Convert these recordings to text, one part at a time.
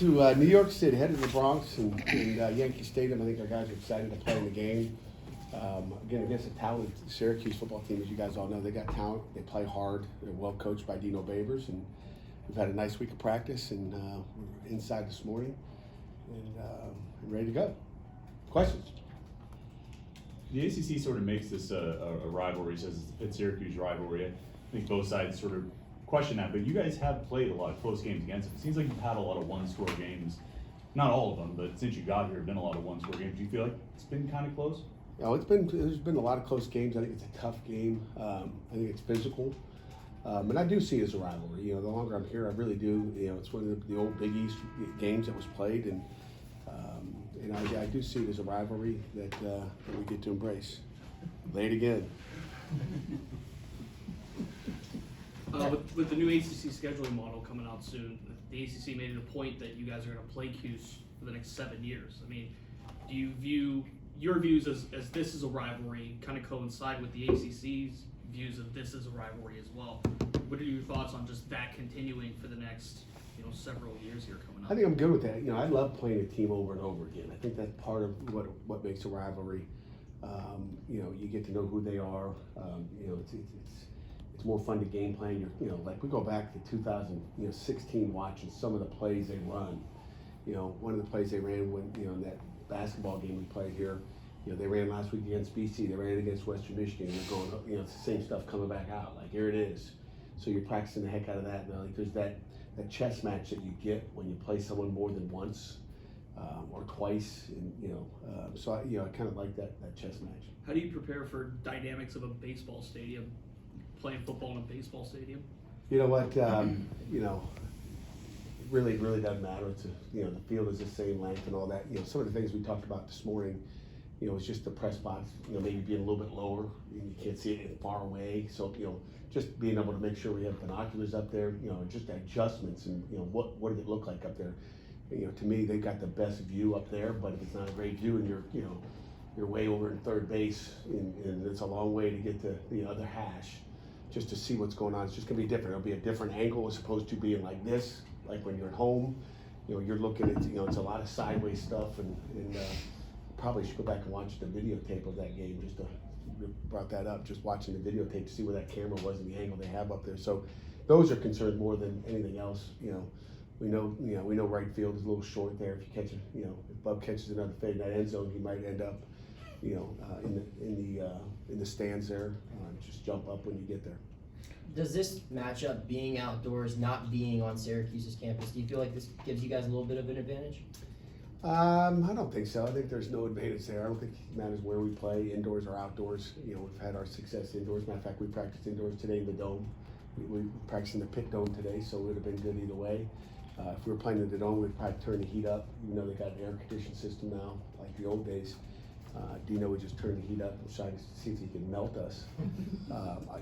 To New York City, headed to the Bronx and Yankee Stadium. I think our guys are excited to play in the game. Again, against a talented Syracuse football team, as you guys all know, they got talent. They play hard. They're well coached by Dino Babers, and we've had a nice week of practice. And we're inside this morning, and ready to go. Questions? The ACC sort of makes this a rivalry, says it's the Pitt-Syracuse rivalry. I think both sides sort of question that, but you guys have played a lot of close games against it. It seems like you've had a lot of one-score games. Not all of them, but since you got here, have been a lot of one-score games. Do you feel like it's been kind of close? No, there's been a lot of close games. I think it's a tough game. I think it's physical. And I do see it as a rivalry. You know, the longer I'm here, I really do. You know, it's one of the old Big East games that was played, and I do see it as a rivalry that we get to embrace. Lay it again. With the new ACC scheduling model coming out soon, the ACC made it a point that you guys are going to play Cuse for the next 7 years. I mean, do you view your views as this is a rivalry kind of coincide with the ACC's views of this is a rivalry as well? What are your thoughts on just that continuing for the next several years here coming up? I think I'm good with that. You know, I love playing a team over and over again. I think that's part of what makes a rivalry. You get to know who they are. It's more fun to game plan. Like we go back to 2016, watching some of the plays they run. One of the plays they ran when in that basketball game we played here. They ran last week against BC. They ran against Western Michigan. They're going, it's the same stuff coming back out. Like here it is. So you're practicing the heck out of that. And like there's that chess match that you get when you play someone more than once or twice. And so I kind of like that chess match. How do you prepare for dynamics of a baseball stadium? Playing football in a baseball stadium? You know what? Really doesn't matter. It's the field is the same length and all that. Some of the things we talked about this morning. It's just the press box. Maybe being a little bit lower. You can't see it far away. So just being able to make sure we have binoculars up there. Just adjustments and what does it look like up there? To me, they've got the best view up there. But if it's not a great view and you're way over in third base and it's a long way to get to the other hash. Just to see what's going on. It's just gonna be different. It'll be a different angle as opposed to being like this, like when you're at home. You're looking at, it's a lot of sideways stuff, and probably should go back and watch the videotape of that game. Just brought that up, just watching the videotape to see where that camera was and the angle they have up there. So those are concerns more than anything else. We know right field is a little short there. If you catch if Bub catches another fade in that end zone, he might end up in the stands there. Just jump up when you get there. Does this matchup, being outdoors, not being on Syracuse's campus, do you feel like this gives you guys a little bit of an advantage? I don't think so. I think there's no advantage there. I don't think it matters where we play, indoors or outdoors. We've had our success indoors. Matter of fact, we practiced indoors today in the Dome. We practiced in the Pitt Dome today, so it would have been good either way. If we were playing in the Dome, we'd probably turn the heat up. Even though they got an air conditioning system now, like the old days. Dino would just turn the heat up and try to see if he could melt us.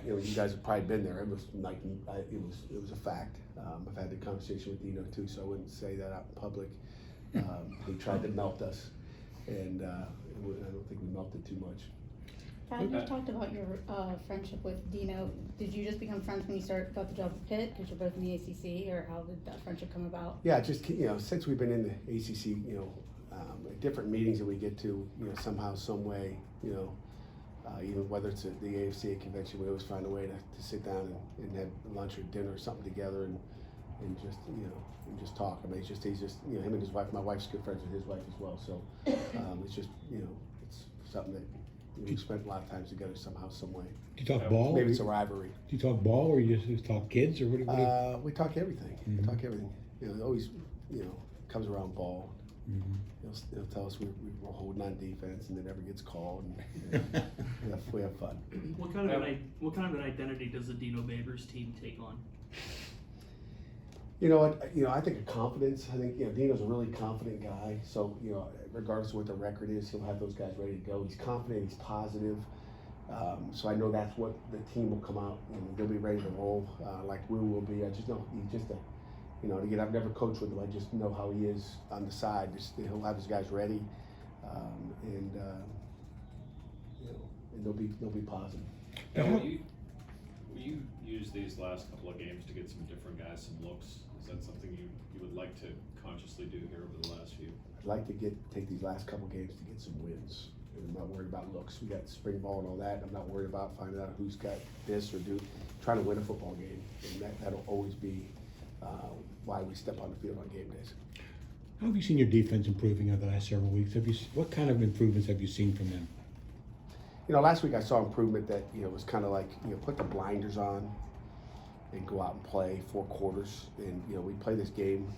You guys have probably been there. It was like it was a fact. I've had the conversation with Dino too, so I wouldn't say that out in public. He tried to melt us, and I don't think we melted too much. Pat, you talked about your friendship with Dino. Did you just become friends when you got the job at Pitt because you're both in the ACC, or how did that friendship come about? Yeah, just since we've been in the ACC, different meetings that we get to, somehow, some way, even whether it's at the AFCA convention, we always find a way to sit down and have lunch or dinner or something together and just talk. I mean, he's just him and his wife. My wife's good friends with his wife as well, so it's just it's something that we spent a lot of times together somehow, some way. Do you talk ball? Maybe it's a rivalry. Do you talk ball, or you just talk kids, or what? We talk everything. Mm-hmm. We talk everything. It always comes around ball. Mm-hmm. He'll tell us we're holding on defense and it never gets called, and we have fun. What kind of an identity does the Dino Babers team take on? You know what? I think a confidence. I think Dino's a really confident guy. So regardless of what the record is, he'll have those guys ready to go. He's confident. He's positive. So I know that's what the team will come out and they'll be ready to roll like we will be. I just know he's just again, I've never coached with him. I just know how he is on the side. He'll have his guys ready, and they'll be positive. Will you use these last couple of games to get some different guys some looks Is that something you would like to consciously do here over the last few? I'd like to take these last couple games to get some wins. And I'm not worried about looks. We got spring ball and all that. I'm not worried about finding out who's got this or trying to win a football game. And that'll always be why we step on the field on game days. How have you seen your defense improving over the last several weeks? What kind of improvements have you seen from them? Last week I saw improvement that, was kind of like, put the blinders on and go out and play 4 quarters. And, we play this game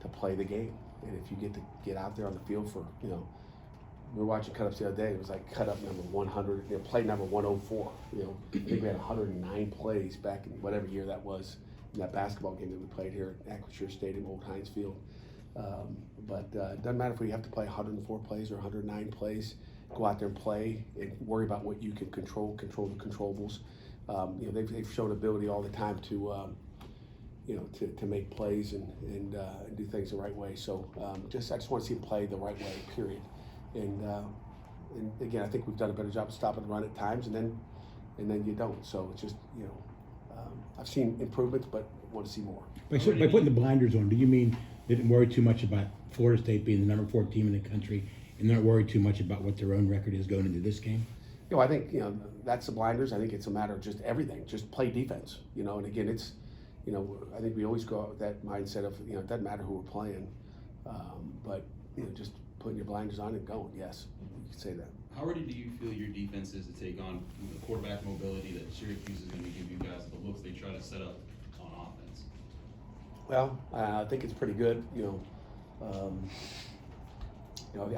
to play the game. And if you get out there on the field for, we were watching cut-ups the other day. It was like cut-up number 100, play number 104. I think we had 109 plays back in whatever year that was in that basketball game that we played here at Yankee Stadium, Old Heinz Field. But it doesn't matter if we have to play 104 plays or 109 plays. Go out there and play and worry about what you can control the controllables. They've shown ability all the time to make plays and do things the right way. So I just want to see them play the right way, period. And again, I think we've done a better job of stopping the run at times, and then you don't. So it's just I've seen improvements, but want to see more. By putting the blinders on, do you mean they didn't worry too much about Florida State being the number 4 team in the country, and not worry too much about what their own record is going into this game? I think that's the blinders. I think it's a matter of just everything. Just play defense. And again, it's I think we always go out with that mindset of it doesn't matter who we're playing, but just putting your blinders on and going. Yes, you could say that. How ready do you feel your defense is to take on the quarterback mobility that Syracuse is going to give you guys, the looks they try to set up on offense? Well, I think it's pretty good.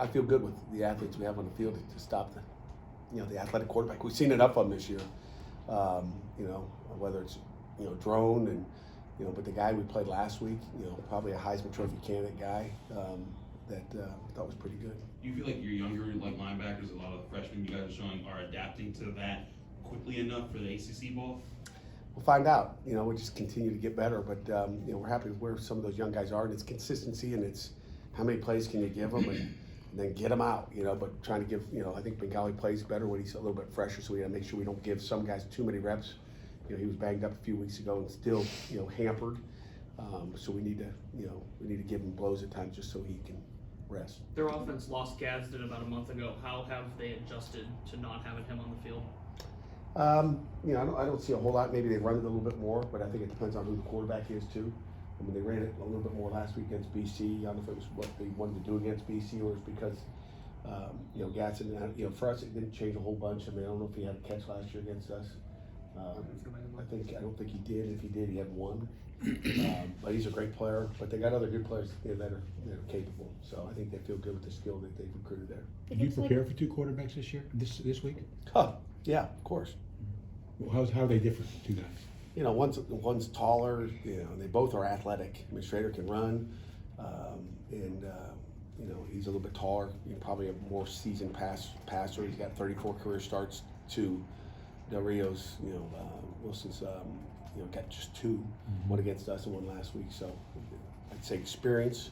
I feel good with the athletes we have on the field to stop the athletic quarterback. We've seen enough of them this year. Whether it's Drone and but the guy we played last week, probably a Heisman Trophy candidate guy that I thought was pretty good. Do you feel like your younger linebackers, a lot of the freshmen you guys are showing, are adapting to that quickly enough for the ACC ball? We'll find out. We'll just continue to get better, but we're happy with where some of those young guys are, and it's consistency, and it's how many plays can you give them, and then get them out. But trying to give, I think Bengali plays better when he's a little bit fresher, so we got to make sure we don't give some guys too many reps. He was banged up a few weeks ago and still, hampered. So we need to give him blows at times just so he can rest. Their offense lost Gadsden about a month ago. How have they adjusted to not having him on the field? I don't see a whole lot. Maybe they run it a little bit more, but I think it depends on who the quarterback is too. I mean, they ran it a little bit more last week against BC. I don't know if it was what they wanted to do against BC or it's because, Gadsden, for us it didn't change a whole bunch. I mean, I don't know if he had a catch last year against us. I don't think he did. If he did, he had 1. But he's a great player. But they got other good players that are capable. So I think they feel good with the skill that they've recruited there. Did you prepare for 2 quarterbacks this year? This week? Oh, yeah, of course. Well, how are they different, 2 guys? One's taller. They both are athletic. I mean, Schrader can run, and he's a little bit taller. Probably a more seasoned passer. He's got 34 career starts. To Del Rio's, Wilson's, got just 2, one against us and one last week. So I'd say experience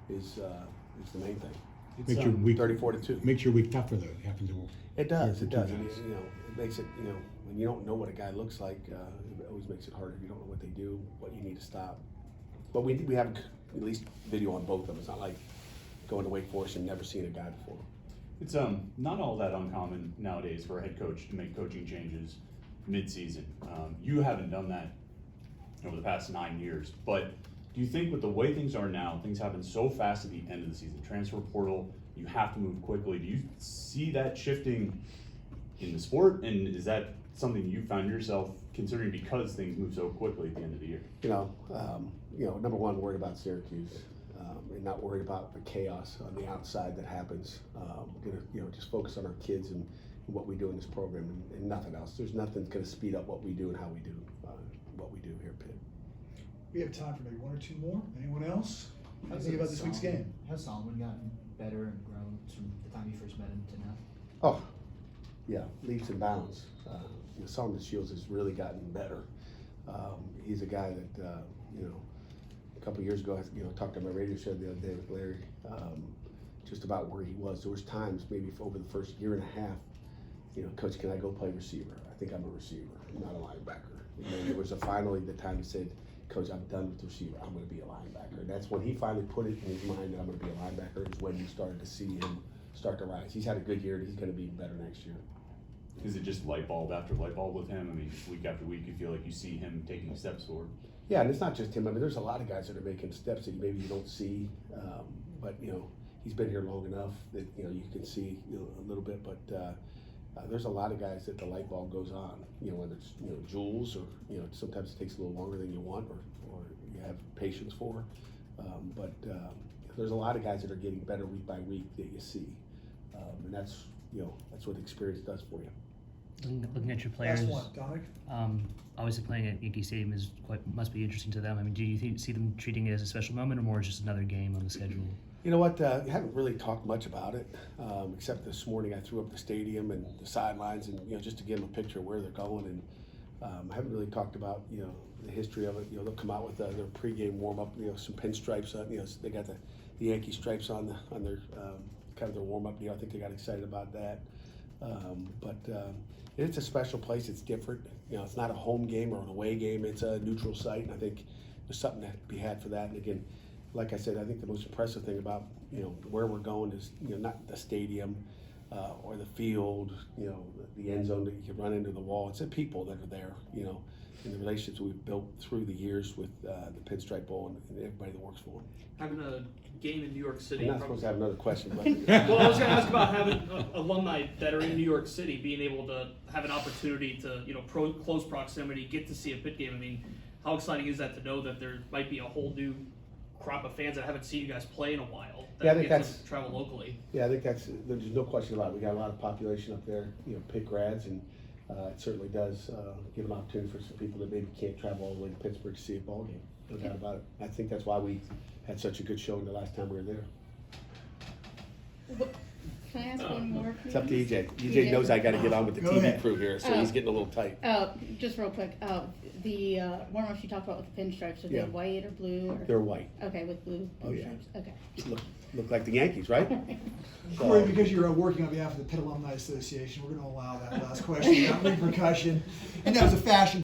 is the main thing. Makes your week 34-2. Makes your week tougher though. It happens. It does. For It two does. guys. And, it makes it. When you don't know what a guy looks like, it always makes it harder. You don't know what they do, what you need to stop. But we have at least video on both of them. It's not like going to Wake Forest and never seeing a guy before. It's not all that uncommon nowadays for a head coach to make coaching changes mid-season. You haven't done that over the past 9 years, but do you think with the way things are now, things happen so fast at the end of the season, transfer portal, you have to move quickly. Do you see that shifting in the sport, and is that something you found yourself considering because things move so quickly at the end of the year? Number one, worried about Syracuse. And not worried about the chaos on the outside that happens. We're gonna, just focus on our kids and what we do in this program and nothing else. There's nothing that's gonna speed up what we do and how we do what we do here at Pitt. We have time for maybe 1 or 2 more. Anyone else? How do you think about this week's game? Has Solomon gotten better and grown from the time you first met him to now? Oh, yeah, leaps and bounds. Solomon Shields has really gotten better. He's a guy that, a couple of years ago, I talked on my radio show the other day with Larry, just about where he was. There was times, maybe over the first year and a half, Coach, can I go play receiver? I think I'm a receiver, I'm not a linebacker. And then there was finally the time he said, Coach, I'm done with receiver, I'm gonna be a linebacker. And that's when he finally put it in his mind that I'm gonna be a linebacker, is when you started to see him start to rise. He's had a good year, and he's gonna be better next year. Is it just light bulb after light bulb with him? I mean, week after week, you feel like you see him taking steps forward. Yeah, and it's not just him. I mean, there's a lot of guys that are making steps that maybe you don't see, but he's been here long enough that you can see a little bit. But there's a lot of guys that the light bulb goes on. Whether it's Jules or sometimes it takes a little longer than you want or you have patience for. But there's a lot of guys that are getting better week by week that you see, and that's what experience does for you. Looking at your players, Last one, Dominic. obviously playing at Yankee Stadium must be interesting to them. I mean, do you see them treating it as a special moment, or more just another game on the schedule? You know what? I haven't really talked much about it, except this morning I threw up the stadium and the sidelines, and just to give them a picture of where they're going. And I haven't really talked about the history of it. They'll come out with their pregame warm up. Some pinstripes. They got the Yankee stripes on their kind of their warm up. I think they got excited about that. It's a special place. It's different. It's not a home game or an away game. It's a neutral site, and I think there's something to be had for that. And again, like I said, I think the most impressive thing about where we're going is not the stadium or the field, the end zone that you can run into the wall. It's the people that are there, and the relationships we've built through the years with the Pinstripe Bowl and everybody that works for them. Having a game in New York City. I'm not supposed to have another question, but Well, I was going to ask about having alumni that are in New York City being able to have an opportunity to, close proximity, get to see a Pitt game. I mean, how exciting is that to know that there might be a whole new crop of fans that haven't seen you guys play in a while that Yeah, I think get that's- to travel locally? yeah, I think there's no question about it. We got a lot of population up there, Pitt grads, and it certainly does give an opportunity for some people that maybe can't travel all the way to Pittsburgh to see a ball game. No doubt about it. I think that's why we had such a good showing the last time we were there. Can I ask one more? It's up to please? EJ. EJ knows I got to get on with the Go TV ahead. crew here, so he's getting a little tight. Just real quick, the warm-ups you talked about with the pinstripes, are Yeah. they white or blue? Or? They're white. Okay, with blue Oh, yeah. pinstripes. Okay. Look like the Yankees, right? Corey, because you're working on behalf of the Pitt Alumni Association, we're going to allow that last question without repercussion. And that was a fashion